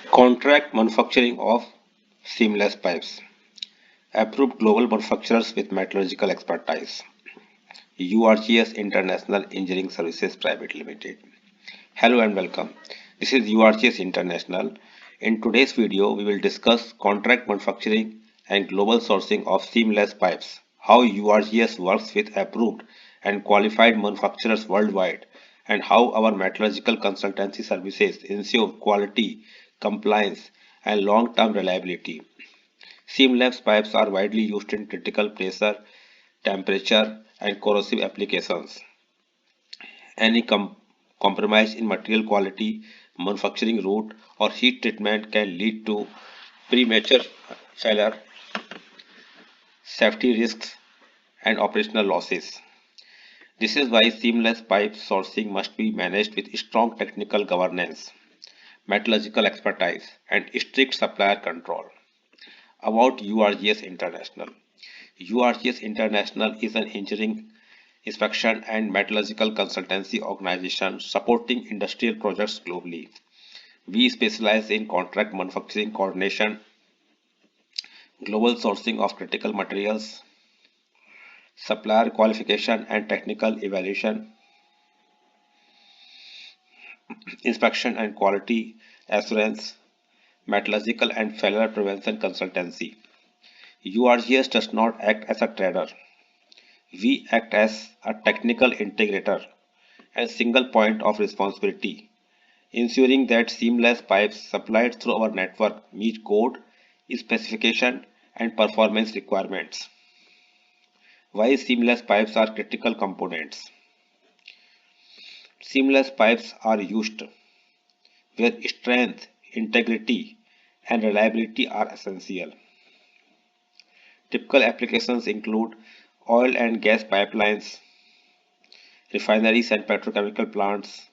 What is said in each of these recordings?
Contract manufacturing of seamless pipes. Approved global manufacturers with metallurgical expertise. URGS International Engineering Services Private Limited. Hello and welcome. This is URGS International. In today's video, we will discuss contract manufacturing and global sourcing of seamless pipes, how URGS works with approved and qualified manufacturers worldwide, and how our metallurgical consultancy services ensure quality, compliance, and long-term reliability. Seamless pipes are widely used in critical pressure, temperature, and corrosive applications. Any compromise in material quality, manufacturing route, or heat treatment can lead to premature failure, safety risks, and operational losses. This is why seamless pipe sourcing must be managed with strong technical governance, metallurgical expertise, and strict supplier control. About URGS International. URGS International is an engineering, inspection, and metallurgical consultancy organization supporting industrial projects globally. We specialize in contract manufacturing coordination, global sourcing of critical materials, supplier qualification and technical evaluation, inspection and quality assurance, metallurgical and failure prevention consultancy. URGS does not act as a trader. We act as a technical integrator and single point of responsibility, ensuring that seamless pipes supplied through our network meet code, specification, and performance requirements. Why seamless pipes are critical components? Seamless pipes are used where strength, integrity, and reliability are essential. Typical applications include oil and gas pipelines, refineries and petrochemical plants,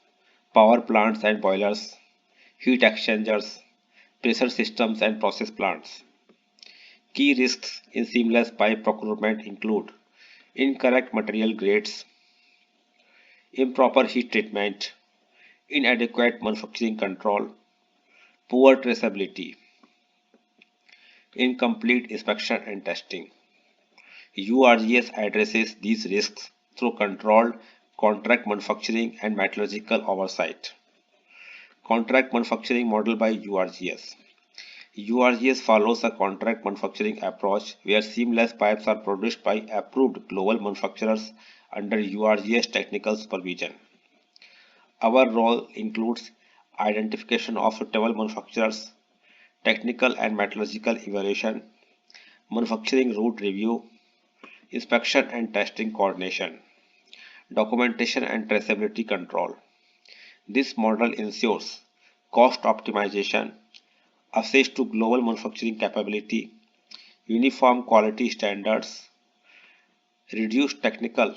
power plants and boilers, heat exchangers, pressure systems and process plants. Key risks in seamless pipe procurement include incorrect material grades, improper heat treatment, inadequate manufacturing control, poor traceability, incomplete inspection and testing. URGS addresses these risks through controlled contract manufacturing and metallurgical oversight. Contract manufacturing model by URGS. URGS follows a contract manufacturing approach where seamless pipes are produced by approved global manufacturers under URGS technical supervision. Our role includes identification of suitable manufacturers, technical and metallurgical evaluation, manufacturing route review, inspection and testing coordination, documentation and traceability control. This model ensures cost optimization, access to global manufacturing capability, uniform quality standards, reduced technical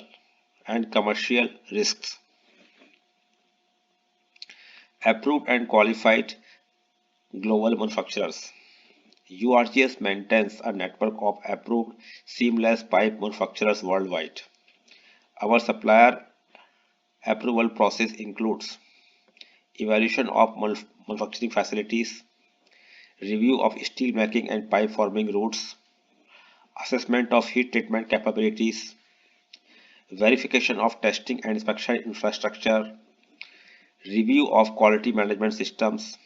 and commercial risks. Approved and qualified global manufacturers. URGS maintains a network of approved seamless pipe manufacturers worldwide. Our supplier approval process includes evaluation of manufacturing facilities, review of steel making and pipe forming routes, assessment of heat treatment capabilities, verification of testing and inspection infrastructure, review of quality management systems.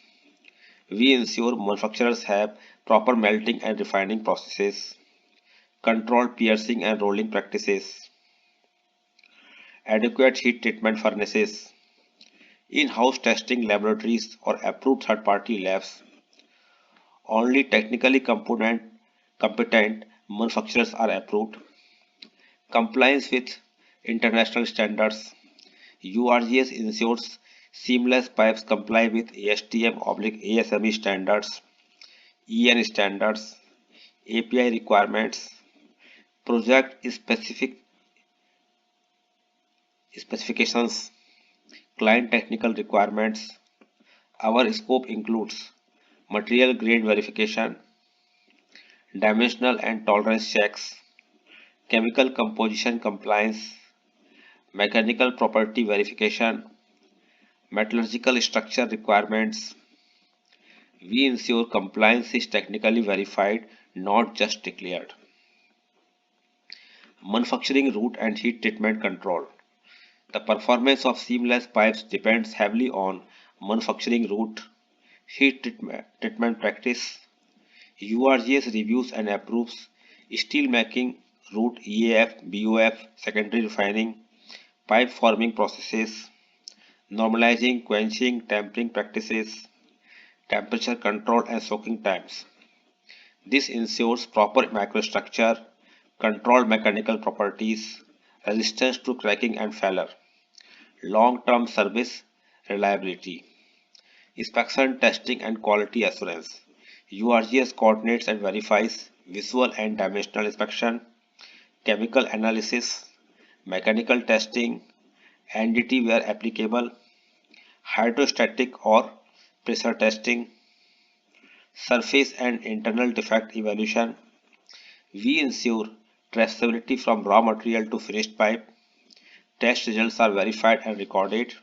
We ensure manufacturers have proper melting and refining processes, controlled piercing and rolling practices, adequate heat treatment furnaces, in-house testing laboratories or approved third-party labs. Only technically competent manufacturers are approved. Compliance with international standards. URGS ensures seamless pipes comply with ASTM/ASME standards, EN standards, API requirements, project specific specifications, client technical requirements. Our scope includes material grade verification, dimensional and tolerance checks, chemical composition compliance, mechanical property verification, metallurgical structure requirements, We ensure compliance is technically verified, not just declared. Manufacturing route and heat treatment control. The performance of seamless pipes depends heavily on manufacturing route, treatment practice. URGS reviews and approves steel making route EAF, BOF, secondary refining, pipe forming processes, normalizing, quenching, tempering practices, temperature control and soaking times. This ensures proper microstructure, controlled mechanical properties, resistance to cracking and failure, long-term service reliability, inspection, testing and quality assurance. URGS coordinates and verifies visual and dimensional inspection, chemical analysis, mechanical testing, NDT where applicable, hydrostatic or pressure testing, surface and internal defect evaluation. We ensure traceability from raw material to finished pipe. Test results are verified and recorded.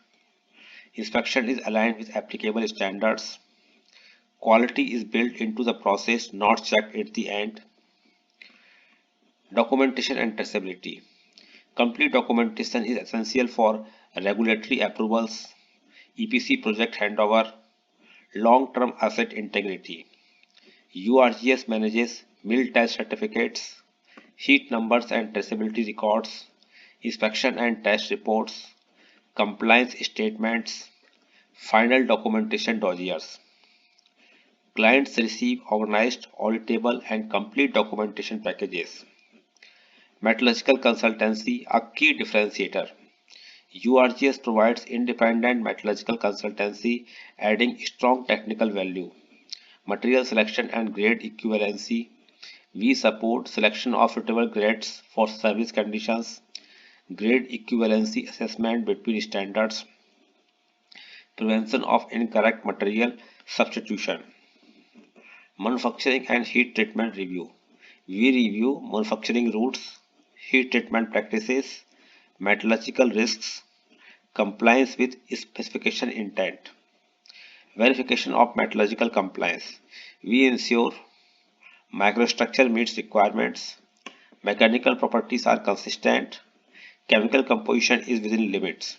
Inspection is aligned with applicable standards. Quality is built into the process, not checked at the end. Documentation and traceability. Complete documentation is essential for regulatory approvals, EPC project handover, long-term asset integrity. URGS manages mill test certificates, heat numbers and traceability records, inspection and test reports, compliance statements, final documentation dossiers. Clients receive organized, auditable, and complete documentation packages. Metallurgical consultancy, a key differentiator. URGS provides independent metallurgical consultancy, adding strong technical value. Material selection and grade equivalency. We support selection of suitable grades for service conditions, grade equivalency assessment between standards, prevention of incorrect material substitution. Manufacturing and heat treatment review. We review manufacturing routes, heat treatment practices, metallurgical risks, compliance with specification intent. Verification of metallurgical compliance. We ensure microstructure meets requirements, mechanical properties are consistent, chemical composition is within limits.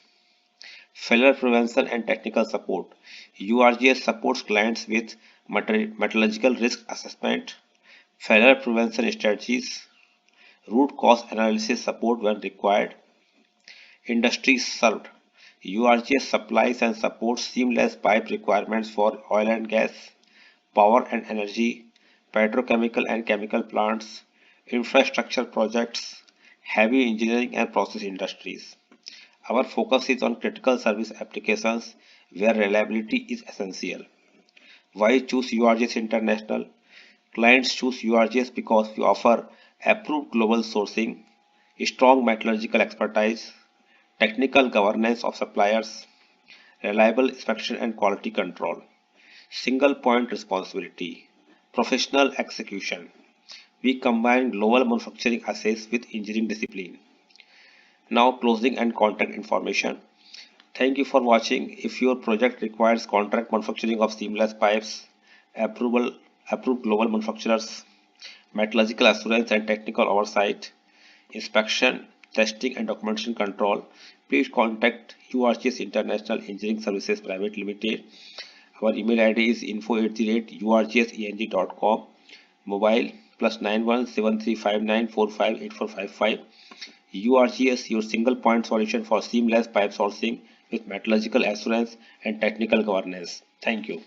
Failure prevention and technical support. URGS supports clients with metallurgical risk assessment, failure prevention strategies, root cause analysis support when required. Industries served. URGS supplies and supports seamless pipe requirements for oil and gas, power and energy, petrochemical and chemical plants, infrastructure projects, heavy engineering and process industries. Our focus is on critical service applications where reliability is essential. Why choose URGS International? Clients choose URGS because we offer approved global sourcing, strong metallurgical expertise, technical governance of suppliers, reliable inspection and quality control, single point responsibility, professional execution. We combine global manufacturing assets with engineering discipline. Now closing and contact information. Thank you for watching. If your project requires contract manufacturing of seamless pipes, approval, approved global manufacturers, metallurgical assurance and technical oversight, inspection, testing and documentation control, please contact URGS International Engineering Services Private Limited. Our email ID is info@urgseng.com. Mobile +917359458455. URGS, your single point solution for seamless pipe sourcing with metallurgical assurance and technical governance. Thank you.